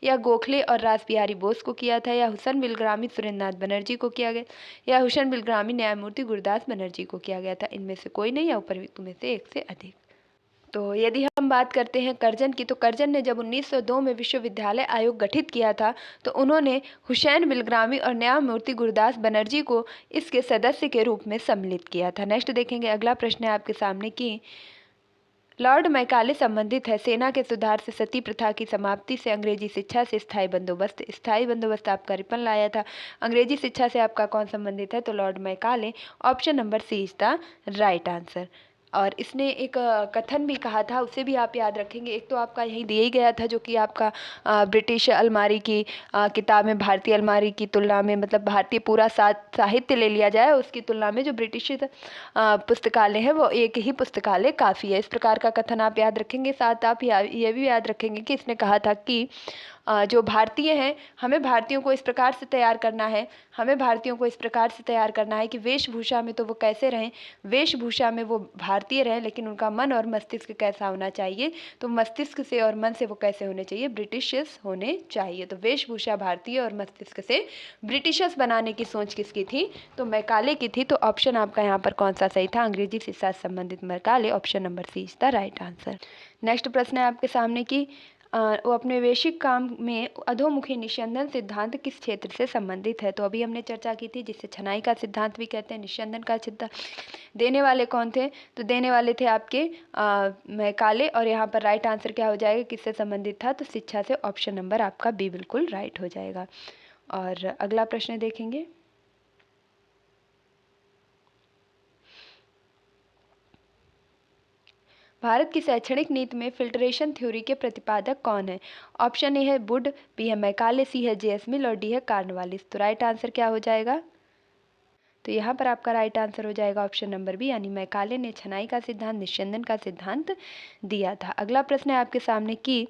या गोखले और रासबिहारी बोस को किया था, या हुसैन बिलग्रामी सुरेंद्रनाथ बनर्जी को किया गया, या हुसैन बिलग्रामी न्यायमूर्ति गुरदास बनर्जी को किया गया था? इनमें से कोई नहीं, या उपरोक्त में से एक से अधिक। तो यदि हम बात करते हैं कर्जन की, तो कर्जन ने जब 1902 में विश्वविद्यालय आयोग गठित किया था तो उन्होंने हुसैन बिलग्रामी और न्यायमूर्ति गुरदास बनर्जी को इसके सदस्य के रूप में सम्मिलित किया था। नेक्स्ट देखेंगे, अगला प्रश्न है आपके सामने कि लॉर्ड मैकाले संबंधित है सेना के सुधार से, सती प्रथा की समाप्ति से, अंग्रेजी शिक्षा से, स्थायी बंदोबस्त। स्थायी बंदोबस्त आपका रिपन लाया था। अंग्रेजी शिक्षा से आपका कौन संबंधित है? तो lord Macaulay. Option number C is the right answer. और इसने एक कथन भी कहा था, उसे भी आप याद रखेंगे। एक तो आपका यही दिया ही गया था जो कि आपका ब्रिटिश अलमारी की किताब में भारतीय अलमारी की तुलना में, मतलब भारतीय पूरा साहित्य ले लिया जाए उसकी तुलना में जो ब्रिटिश पुस्तकालय है वो एक ही पुस्तकालय काफ़ी है। इस प्रकार का कथन आप याद रखेंगे। साथ आप ये भी याद रखेंगे कि इसने कहा था कि जो भारतीय हैं, हमें भारतीयों को इस प्रकार से तैयार करना है, हमें भारतीयों को इस प्रकार से तैयार करना है कि वेशभूषा में तो वो कैसे रहें, वेशभूषा में वो भारतीय रहें, लेकिन उनका मन और मस्तिष्क कैसा होना चाहिए? तो मस्तिष्क से और मन से वो कैसे होने चाहिए? ब्रिटिशर्स होने चाहिए। तो वेशभूषा भारतीय और मस्तिष्क से ब्रिटिशर्स बनाने की सोच किसकी थी? तो मैकाले की थी। तो ऑप्शन आपका यहाँ पर कौन सा सही था? अंग्रेजी शिक्षा से संबंधित Macaulay. Option number C is the right answer. Next प्रश्न है आपके सामने कि औपनिवेशिक काम में अधोमुखी निस्यंदन सिद्धांत किस क्षेत्र से संबंधित है? तो अभी हमने चर्चा की थी, जिसे छनाई का सिद्धांत भी कहते हैं, निस्यंदन का सिद्धांत। देने वाले कौन थे? तो देने वाले थे आपके मैकाले। और यहाँ पर राइट आंसर क्या हो जाएगा, किससे संबंधित था? तो शिक्षा से। ऑप्शन नंबर आपका बी बिल्कुल राइट हो जाएगा। और अगला प्रश्न देखेंगे, भारत की शैक्षणिक नीति में फिल्ट्रेशन थ्योरी के प्रतिपादक कौन है? ऑप्शन ए है वुड, बी है मैकाले, सी है जे एस मिल और डी है कार्नवालिस। तो राइट आंसर क्या हो जाएगा? तो यहाँ पर आपका राइट आंसर हो जाएगा ऑप्शन नंबर बी, यानी मैकाले ने छनाई का सिद्धांत, निस्यंदन का सिद्धांत दिया था। अगला प्रश्न है आपके सामने कि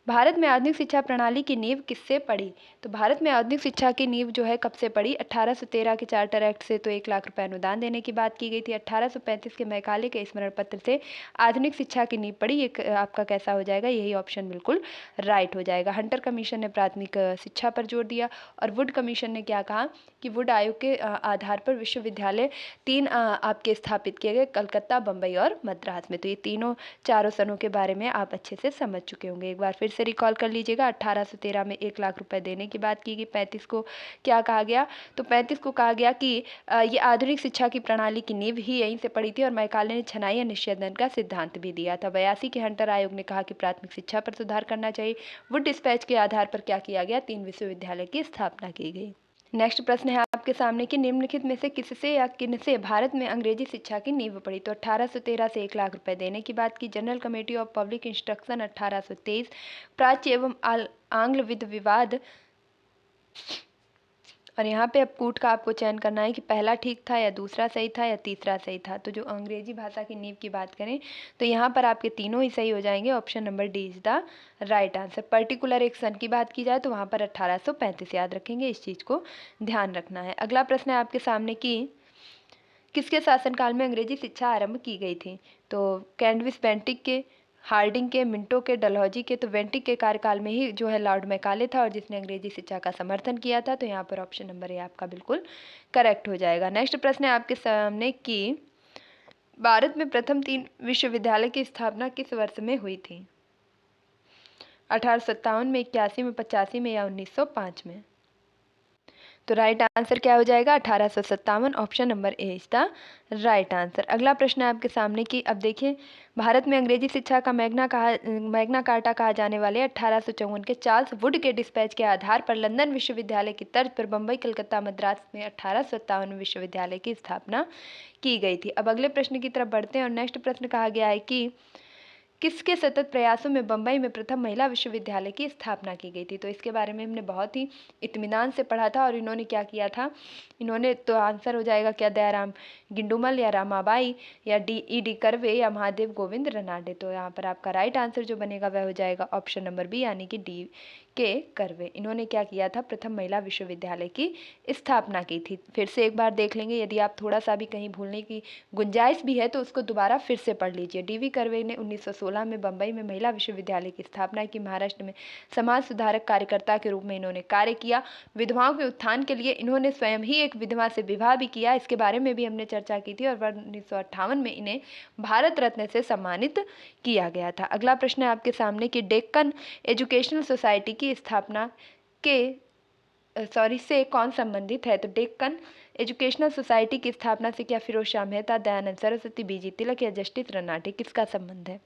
भारत में आधुनिक शिक्षा प्रणाली की नींव किससे पड़ी? तो भारत में आधुनिक शिक्षा की नींव जो है कब से पड़ी? 1813 के चार्टर एक्ट से तो 1 लाख रुपए अनुदान देने की बात की गई थी। 1835 के मैकाले के स्मरण पत्र से आधुनिक शिक्षा की नींव पड़ी। एक आपका कैसा हो जाएगा? यही ऑप्शन बिल्कुल राइट हो जाएगा। हंटर कमीशन ने प्राथमिक शिक्षा पर जोर दिया, और वुड कमीशन ने क्या कहा कि वुड आयोग के आधार पर विश्वविद्यालय 3 आपके स्थापित किए गए, कलकत्ता, बम्बई और मद्रास में। तो ये चारों सनों के बारे में आप अच्छे से समझ चुके होंगे। एक बार फिर से रिकॉल कर लीजिएगा। 1813 में 1 लाख रुपए देने की बात की गई। 35 को क्या कहा गया? तो 35 को कहा गया कि ये आधुनिक शिक्षा की प्रणाली की नींव ही यहीं से पड़ी थी, और मैकाले ने छनाई या निस्यंदन का सिद्धांत भी दिया था। 82 के हंटर आयोग ने कहा कि प्राथमिक शिक्षा पर सुधार करना चाहिए। वुड डिस्पैच के आधार पर क्या किया गया? 3 विश्वविद्यालय की स्थापना की गई। नेक्स्ट प्रश्न है आपके सामने कि निम्नलिखित में से किससे या किनसे भारत में अंग्रेजी शिक्षा की नींव पड़ी? तो 1813 से 1 लाख रुपए देने की बात की। General committee of public instruction 1823, प्राच्य एवं आंग्ल विवाद। और यहाँ पे अब कूट का आपको चयन करना है कि पहला ठीक था, या दूसरा सही था, या तीसरा सही था। तो जो अंग्रेजी भाषा की नींव की बात करें तो यहाँ पर आपके तीनों ही सही हो जाएंगे। Option number D is the right answer. Particular एक सन की बात की जाए तो वहाँ पर 1835 याद रखेंगे, इस चीज़ को ध्यान रखना है। अगला प्रश्न है आपके सामने कि किसके शासनकाल में अंग्रेजी शिक्षा आरंभ की गई थी? तो कैंडविस बेंटिक के, हार्डिंग के, मिंटो के, डलहौजी के। तो बेंटिक के कार्यकाल में ही जो है लॉर्ड मैकाले था, और जिसने अंग्रेजी शिक्षा का समर्थन किया था। तो यहाँ पर ऑप्शन नंबर ए आपका बिल्कुल करेक्ट हो जाएगा। नेक्स्ट प्रश्न है आपके सामने कि भारत में प्रथम 3 विश्वविद्यालय की स्थापना किस वर्ष में हुई थी? 1857 में, 81 में, 85 में, या 1905 में? तो राइट आंसर क्या हो जाएगा? 1857। Option number A is the right answer. अगला प्रश्न है आपके सामने कि अब देखिए, भारत में अंग्रेजी शिक्षा का मैग्ना कार्टा कहा जाने वाले 1854 के चार्ल्स वुड के डिस्पैच के आधार पर लंदन विश्वविद्यालय की तर्ज पर बम्बई, कलकत्ता, मद्रास में 1857 विश्वविद्यालय की स्थापना की गई थी। अब अगले प्रश्न की तरफ बढ़ते हैं, और नेक्स्ट प्रश्न कहा गया है कि किसके सतत प्रयासों में बम्बई में प्रथम महिला विश्वविद्यालय की स्थापना की गई थी? तो इसके बारे में हमने बहुत ही इत्मीनान से पढ़ा था और इन्होंने क्या किया था, इन्होंने तो आंसर हो जाएगा क्या, दयाराम गिंडुमल या रामाबाई या डी कर्वे या महादेव गोविंद रनाडे। तो यहाँ पर आपका राइट आंसर जो बनेगा वह हो जाएगा ऑप्शन नंबर बी यानी कि डी के कर्वे। इन्होंने क्या किया था, प्रथम महिला विश्वविद्यालय की स्थापना की थी। फिर से एक बार देख लेंगे, यदि आप थोड़ा सा भी कहीं भूलने की गुंजाइश भी है तो उसको दोबारा फिर से पढ़ लीजिए। डी कर्वे ने 1916 में बम्बई में महिला विश्वविद्यालय की स्थापना की। महाराष्ट्र में समाज सुधारक कार्यकर्ता के रूप में इन्होंने कार्य किया। विधवाओं के उत्थान के लिए इन्होंने स्वयं ही एक विधवा से विवाह भी किया, इसके बारे में भी हमने चर्चा की थी। और 1958 में इन्हें भारत रत्न से सम्मानित किया गया था। अगला प्रश्न है आपके सामने कि डेक्कन एजुकेशनल सोसाइटी की स्थापना से कौन संबंधित है? तो डेक्कन एजुकेशनल सोसाइटी की स्थापना से क्या फिरोज शाह मेहता, दयानंद सरस्वती, बीजी तिलक या जस्टिस रनाटे, किसका संबंध है?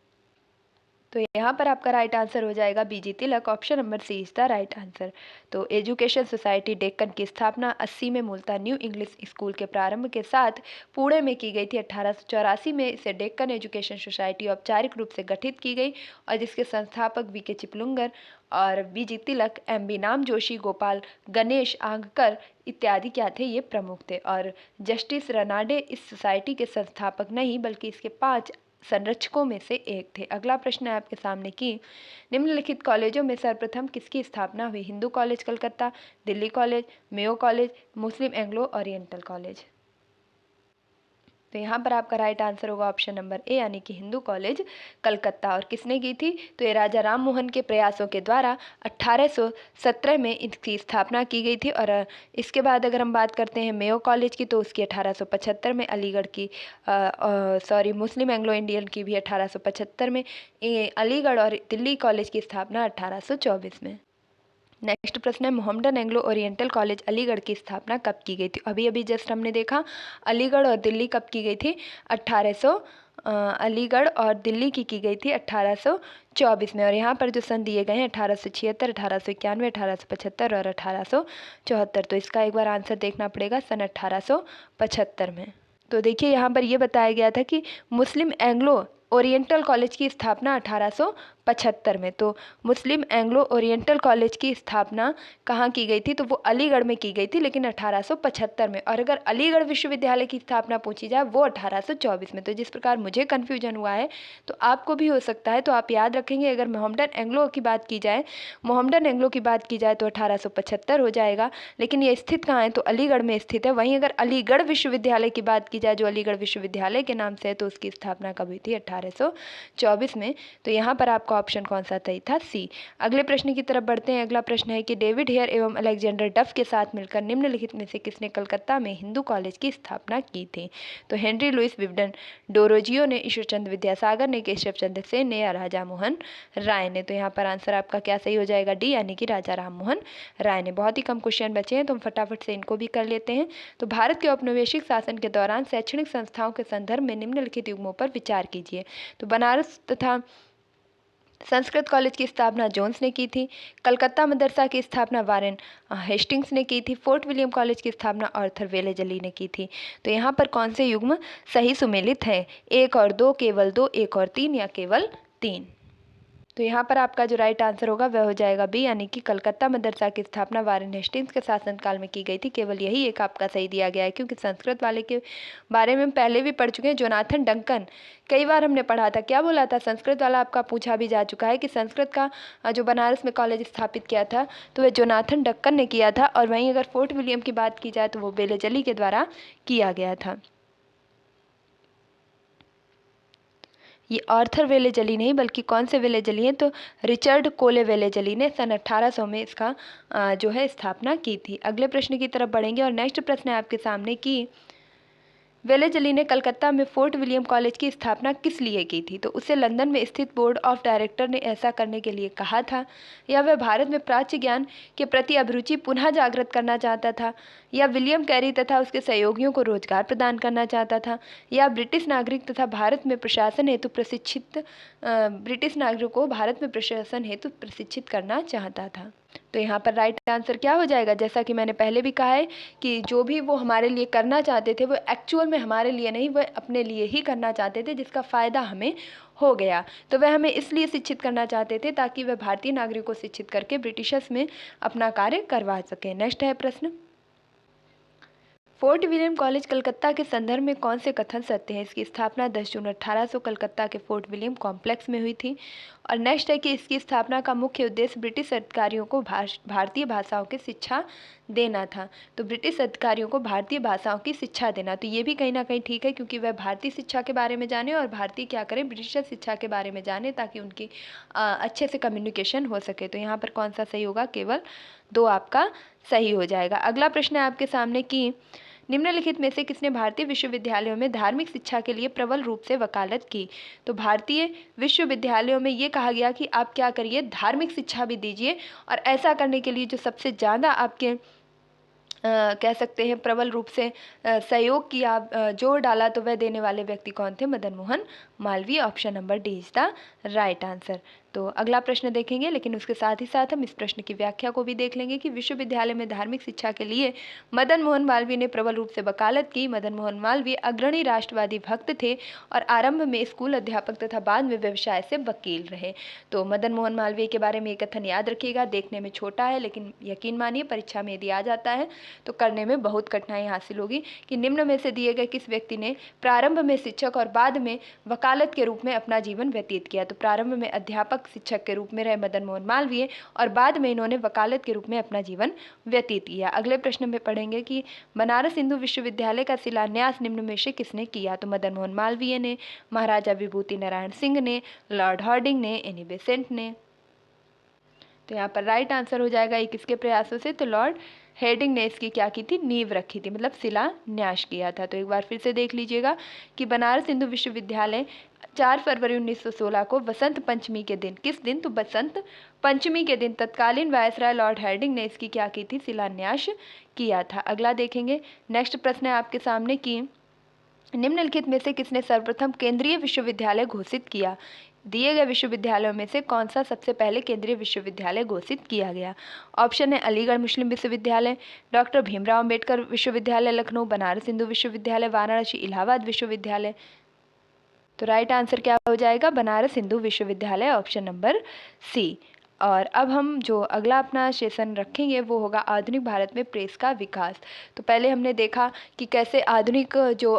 तो यहाँ पर आपका राइट आंसर हो जाएगा B G Tilak. Option number C is the right answer. तो एजुकेशन सोसाइटी डेक्कन की स्थापना 80 में मूलतः न्यू इंग्लिश स्कूल के प्रारंभ के साथ पुणे में की गई थी। 1884 में इसे डेक्कन एजुकेशन सोसाइटी औपचारिक रूप से गठित की गई और जिसके संस्थापक वी.के. चिपलुंगर और बीजी तिलक, एम.बी. नाम जोशी, गोपाल गणेश आंगकर इत्यादि क्या थे, ये प्रमुख थे। और जस्टिस रनाडे इस सोसाइटी के संस्थापक नहीं बल्कि इसके 5 संरक्षकों में से एक थे। अगला प्रश्न है आपके सामने कि निम्नलिखित कॉलेजों में सर्वप्रथम किसकी स्थापना हुई? Hindu college Calcutta, Delhi college, Mayo college, Muslim Anglo Oriental college. तो यहाँ पर आपका राइट आंसर होगा ऑप्शन नंबर ए यानी कि हिंदू कॉलेज कलकत्ता। और किसने की थी? तो ये राजा राम मोहन के प्रयासों के द्वारा 1817 में इसकी स्थापना की गई थी। और इसके बाद अगर हम बात करते हैं मेयो कॉलेज की तो उसकी 1875 में, अलीगढ़ की मुस्लिम एंग्लो इंडियन की भी 1875 में, अलीगढ़ और दिल्ली कॉलेज की स्थापना 1824 में। नेक्स्ट प्रश्न है Mohammedan Anglo Oriental college Aligarh की स्थापना कब की गई थी? अभी अभी जस्ट हमने देखा अलीगढ़ और दिल्ली कब की गई थी, अलीगढ़ और दिल्ली की गई थी 1824 में। और यहाँ पर जो सन दिए गए हैं 1876, 1891, 1875 और 1874। तो इसका एक बार आंसर देखना पड़ेगा सन 1875 में। तो देखिए यहाँ पर यह बताया गया था कि मुस्लिम एंग्लो ओरिएंटल कॉलेज की स्थापना 1875 में। तो मुस्लिम एंग्लो ओरिएंटल कॉलेज की स्थापना कहाँ की गई थी? तो वो अलीगढ़ में की गई थी लेकिन 1875 में। और अगर अलीगढ़ विश्वविद्यालय की स्थापना पूछी जाए वो 1824 में। तो जिस प्रकार मुझे कन्फ्यूजन हुआ है तो आपको भी हो सकता है। तो आप याद रखेंगे अगर मोहम्मडन एंग्लो की बात की जाए तो 1875 हो जाएगा, लेकिन ये स्थित कहाँ है? तो अलीगढ़ में स्थित है। वहीं अगर अलीगढ़ विश्वविद्यालय की बात की जाए जो अलीगढ़ विश्वविद्यालय के नाम से है तो उसकी स्थापना कब हुई थी? 1824 में। तो यहाँ पर आपका ऑप्शन कौन सा सही था? सी। अगले प्रश्न की तरफ बढ़ते हैं। अगला प्रश्न है कि डेविड हेयर एवं अलेक्जेंडर डफ के साथ मिलकर निम्नलिखित में से किसने कलकत्ता में हिंदू कॉलेज की स्थापना की थी? तो हेनरी लुइस विवडन डोरोजियो ने, ईश्वरचंद्र विद्यासागर ने, केशव चंद्र सेन ने या राजा मोहन राय ने। तो यहाँ पर आंसर आपका क्या सही हो जाएगा? डी यानी कि राजा राम मोहन राय ने। बहुत ही कम क्वेश्चन बचे हैं तो हम फटाफट से इनको भी कर लेते हैं। तो भारत के औपनिवेशिक शासन के दौरान शैक्षणिक संस्थाओं के संदर्भ में निम्नलिखित युग्मों पर विचार कीजिए। तो बनारस तथा संस्कृत कॉलेज की स्थापना जोन्स ने की थी। कलकत्ता मदरसा की स्थापना वारेन हेस्टिंग्स ने की थी। फोर्ट विलियम कॉलेज की स्थापना आर्थर वेलेजली ने की थी। तो यहाँ पर कौन से युग्म सही सुमेलित हैं? 1 और 2, केवल 2, 1 और 3 या केवल 3? तो यहाँ पर आपका जो राइट आंसर होगा वह हो जाएगा बी यानी कि कलकत्ता मदरसा की स्थापना वारेन हेस्टिंग्स के शासनकाल में की गई थी। केवल यही एक आपका सही दिया गया है क्योंकि संस्कृत वाले के बारे में हम पहले भी पढ़ चुके हैं। जोनाथन डंकन, कई बार हमने पढ़ा था, क्या बोला था? संस्कृत वाला आपका पूछा भी जा चुका है कि संस्कृत का जो बनारस में कॉलेज स्थापित किया था तो वह जोनाथन डंकन ने किया था। और वहीं अगर फोर्ट विलियम की बात की जाए तो वो वेलेजली के द्वारा किया गया था। ये आर्थर वेलेजली नहीं बल्कि कौन से वेलेजली हैं? तो रिचर्ड कोले वेलेजली ने सन 1800 में इसका जो है स्थापना की थी। अगले प्रश्न की तरफ बढ़ेंगे और नेक्स्ट प्रश्न है आपके सामने कि वेलेजली ने कलकत्ता में फोर्ट विलियम कॉलेज की स्थापना किस लिए की थी? तो उसे लंदन में स्थित बोर्ड ऑफ डायरेक्टर ने ऐसा करने के लिए कहा था, या वह भारत में प्राच्य ज्ञान के प्रति अभिरुचि पुनः जागृत करना चाहता था, या विलियम कैरी तथा उसके सहयोगियों को रोजगार प्रदान करना चाहता था, या ब्रिटिश नागरिक तथा भारत में प्रशासन हेतु ब्रिटिश नागरिकों को भारत में प्रशासन हेतु प्रशिक्षित करना चाहता था। तो यहाँ पर राइट आंसर क्या हो जाएगा, जैसा कि मैंने पहले भी कहा है कि जो भी वो हमारे लिए करना चाहते थे वो एक्चुअल में हमारे लिए नहीं, वह अपने लिए ही करना चाहते थे, जिसका फ़ायदा हमें हो गया। तो वह हमें इसलिए शिक्षित करना चाहते थे ताकि वह भारतीय नागरिकों को शिक्षित करके ब्रिटिशर्स में अपना कार्य करवा सकें। नेक्स्ट है प्रश्न, फोर्ट विलियम कॉलेज कलकत्ता के संदर्भ में कौन से कथन सत्य हैं? इसकी स्थापना 10 जून 1800 कलकत्ता के फोर्ट विलियम कॉम्प्लेक्स में हुई थी। और नेक्स्ट है कि इसकी स्थापना का मुख्य उद्देश्य ब्रिटिश अधिकारियों को भारतीय भाषाओं की शिक्षा देना था। तो ब्रिटिश अधिकारियों को भारतीय भाषाओं की शिक्षा देना, तो ये भी कहीं ना कहीं ठीक है, क्योंकि वह भारतीय शिक्षा के बारे में जाने और भारतीय क्या करें, ब्रिटिश शिक्षा के बारे में जाने, ताकि उनकी अच्छे से कम्युनिकेशन हो सके। तो यहाँ पर कौन सा सही होगा, केवल 2 आपका सही हो जाएगा। अगला प्रश्न है आपके सामने कि निम्नलिखित में से किसने भारतीय विश्वविद्यालयों में धार्मिक शिक्षा के लिए प्रबल रूप से वकालत की? तो भारतीय विश्वविद्यालयों में ये कहा गया कि आप क्या करिए, धार्मिक शिक्षा भी दीजिए, और ऐसा करने के लिए जो सबसे ज़्यादा आपके कह सकते हैं प्रबल रूप से सहयोग किया, जोर डाला, तो वह देने वाले व्यक्ति कौन थे? Madan Mohan Malviya. Option number D is the right answer. तो अगला प्रश्न देखेंगे, लेकिन उसके साथ ही साथ हम इस प्रश्न की व्याख्या को भी देख लेंगे कि विश्वविद्यालय में धार्मिक शिक्षा के लिए मदन मोहन मालवीय ने प्रबल रूप से वकालत की। मदन मोहन मालवीय अग्रणी राष्ट्रवादी भक्त थे और आरंभ में स्कूल अध्यापक तथा बाद में व्यवसाय से वकील रहे। तो मदन मोहन मालवीय के बारे में एक कथन याद रखिएगा, देखने में छोटा है लेकिन यकीन मानिए परीक्षा में यदि आ जाता है तो करने में बहुत कठिनाई हासिल होगी कि निम्न में से दिए गए किस व्यक्ति ने प्रारंभ में शिक्षक और बाद में वकालत के रूप में अपना जीवन व्यतीत किया? तो प्रारंभ में अध्यापक शिक्षक के रूप में रहे मदन मोहन मालवीय और बाद में इन्होंने वकालत के रूप में अपना जीवन व्यतीत किया। अगले प्रश्न में पढ़ेंगे कि बनारस हिंदू विश्वविद्यालय का शिलान्यास निम्न में से किसने किया? तो मदन मोहन मालवीय ने, महाराजा विभूति नारायण सिंह ने, लॉर्ड हार्डिंग ने, एनी बेसेंट ने। तो यहाँ पर राइट आंसर हो जाएगा ये किसके प्रयासों से? तो लॉर्ड हेडिंग ने इसकी क्या की थी? नींव रखी थी, मतलब शिलान्यास किया था। तो एक बार फिर से देख लीजिएगा कि बनारस हिंदू विश्वविद्यालय 4 फरवरी 1916 को बसंत पंचमी के दिन, किस दिन? तो बसंत पंचमी के दिन तत्कालीन वायसराय लॉर्ड हेडिंग ने इसकी क्या की थी? शिलान्यास किया था। अगला देखेंगे, नेक्स्ट प्रश्न है आपके सामने कि निम्नलिखित में से किसने सर्वप्रथम केंद्रीय विश्वविद्यालय घोषित किया? दिए गए विश्वविद्यालयों में से कौन सा सबसे पहले केंद्रीय विश्वविद्यालय घोषित किया गया? ऑप्शन है अलीगढ़ मुस्लिम विश्वविद्यालय, डॉक्टर भीमराव अंबेडकर विश्वविद्यालय लखनऊ, बनारस हिंदू विश्वविद्यालय वाराणसी, इलाहाबाद विश्वविद्यालय। तो राइट आंसर क्या हो जाएगा? बनारस हिंदू विश्वविद्यालय, ऑप्शन नंबर सी। और अब हम जो अगला अपना सेशन रखेंगे वो होगा आधुनिक भारत में प्रेस का विकास। तो पहले हमने देखा कि कैसे आधुनिक जो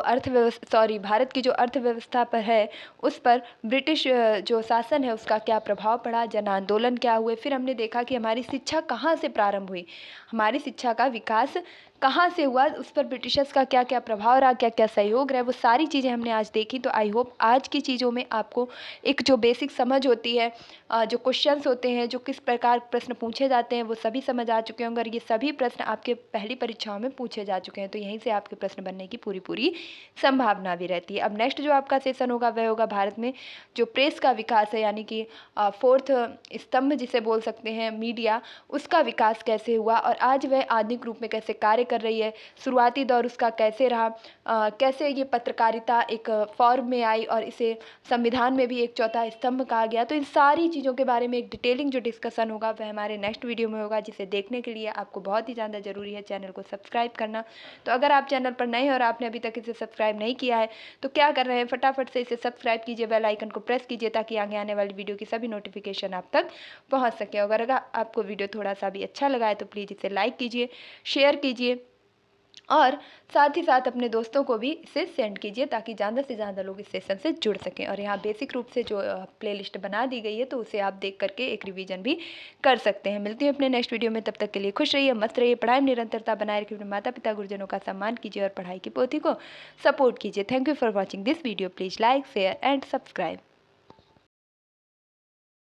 भारत की जो अर्थव्यवस्था पर है उस पर ब्रिटिश जो शासन है उसका क्या प्रभाव पड़ा, जन आंदोलन क्या हुए। फिर हमने देखा कि हमारी शिक्षा कहाँ से प्रारंभ हुई, हमारी शिक्षा का विकास कहाँ से हुआ, उस पर ब्रिटिशर्स का क्या क्या प्रभाव रहा, क्या क्या सहयोग रहा, वो सारी चीज़ें हमने आज देखी। तो आई होप आज की चीज़ों में आपको एक जो बेसिक समझ होती है, जो क्वेश्चंस होते हैं, जो किस प्रकार प्रश्न पूछे जाते हैं, वो सभी समझ आ चुके होंगे। और ये सभी प्रश्न आपके पहली परीक्षाओं में पूछे जा चुके हैं, तो यहीं से आपके प्रश्न बनने की पूरी संभावना भी रहती है। अब नेक्स्ट जो आपका सेशन होगा वह होगा भारत में जो प्रेस का विकास है, यानी कि फोर्थ स्तंभ जिसे बोल सकते हैं मीडिया, उसका विकास कैसे हुआ और आज वह आधुनिक रूप में कैसे कार्य कर रही है, शुरुआती दौर उसका कैसे रहा, कैसे ये पत्रकारिता एक फॉर्म में आई और इसे संविधान में भी एक चौथा स्तंभ कहा गया। तो इन सारी चीज़ों के बारे में एक डिटेलिंग जो डिस्कशन होगा वह हमारे नेक्स्ट वीडियो में होगा, जिसे देखने के लिए आपको बहुत ही ज़्यादा ज़रूरी है चैनल को सब्सक्राइब करना। तो अगर आप चैनल पर नए हैं और आपने अभी तक इसे सब्सक्राइब नहीं किया है तो क्या कर रहे हैं, फटाफट से इसे सब्सक्राइब कीजिए, बेल आइकन को प्रेस कीजिए ताकि आगे आने वाली वीडियो की सभी नोटिफिकेशन आप तक पहुँच सके। अगर आपको वीडियो थोड़ा सा भी अच्छा लगा है तो प्लीज़ इसे लाइक कीजिए, शेयर कीजिए और साथ ही साथ अपने दोस्तों को भी इसे सेंड कीजिए ताकि ज़्यादा से ज़्यादा लोग इस सेशन से जुड़ सकें। और यहाँ बेसिक रूप से जो प्लेलिस्ट बना दी गई है तो उसे आप देख करके एक रिवीजन भी कर सकते हैं। मिलती हूँ अपने नेक्स्ट वीडियो में, तब तक के लिए खुश रहिए, मस्त रहिए, पढ़ाई में निरंतरता बनाए रखिए, अपने माता पिता गुरुजनों का सम्मान कीजिए और पढ़ाई की पोथी को सपोर्ट कीजिए। Thank you for watching this video. Please like, share and subscribe.